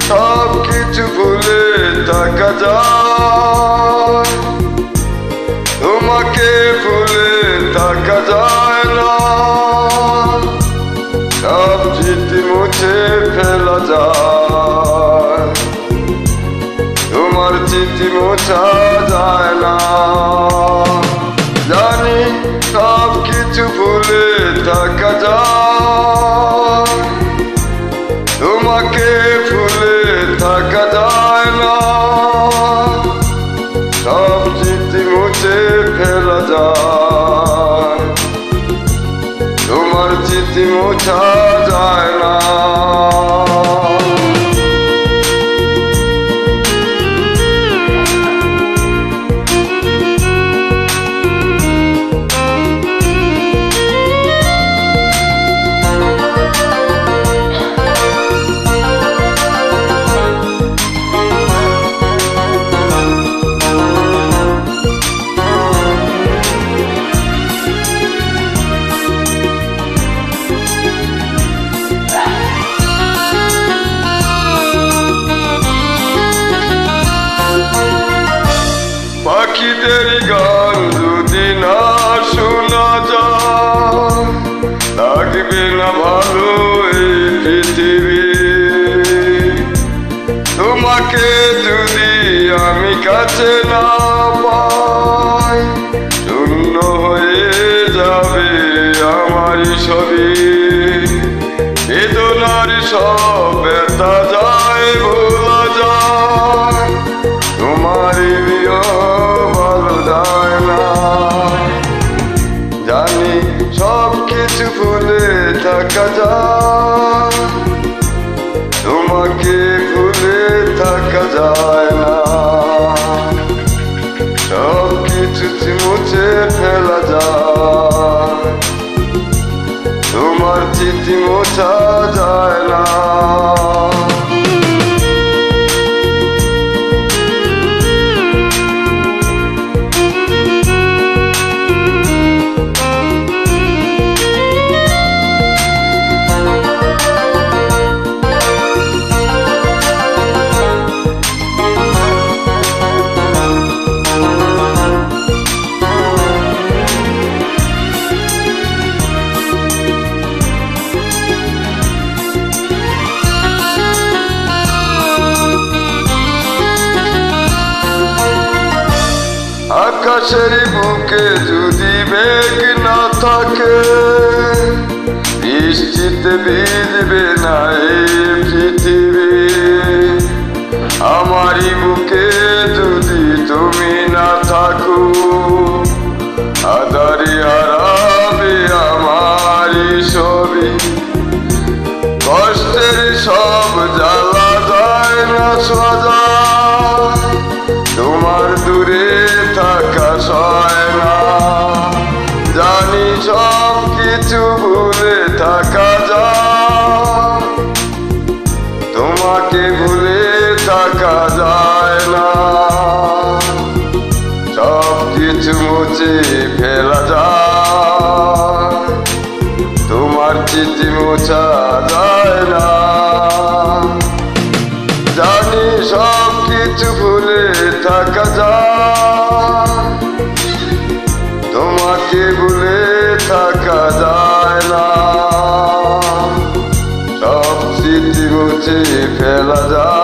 সব কিছু ভুলে থাকা যায়, তোমাকে ভুলে থাকা যায় না। সব স্মৃতি মুছে ফেলা যায়, তোমার স্মৃতি মোছা যায় না। জানি সব কিছু ভুলে থাকা যায়, তোমাকে ভুলে থাকা যায় না। সব স্মৃতি মুছে ফেলা যায়, তোমার স্মৃতি মোছা যায় না। পাখিদের গান যদি না শোনা যায়, লাগবে না ভালো এই পৃথিবী। তোমাকে যদি আমি কাছে না পাই, শূন্য হয়ে যাবে আমার সবই। বেদনার সব ব্যথা যায় ভোলা যায়, তোমার জানি সব কিছু ভুলে থাকা যায়, তোমাকে ভুলে থাকা যায় না। সব কিছু মুছে ফেলা যায়, তোমার স্মৃতি মোছা যায় না। আকাশের বুকে যদি মেঘ না থাকে, বৃষ্টিতে ভিজবে না এই পৃথিবী। আমারই বুকে যদি তুমি না থাকো, আধারে হারাবে আমারই ছবি। কষ্টের সব জ্বালা যায় না সোজা, তোমার দূরে থাকা সয় না। জানি সব কিছু ভুলে থাকা যায়, তোমাকে ভুলে থাকা যায় না। সব কিছু মুছে ফেলা যায়, তোমার স্মৃতি মোছা যায় না। জানি সব কিছু ভুলে থাকা যায়, তোমাকে ভুলে থাকা যায় না। সব স্মৃতি মুছে ফেলা যায়।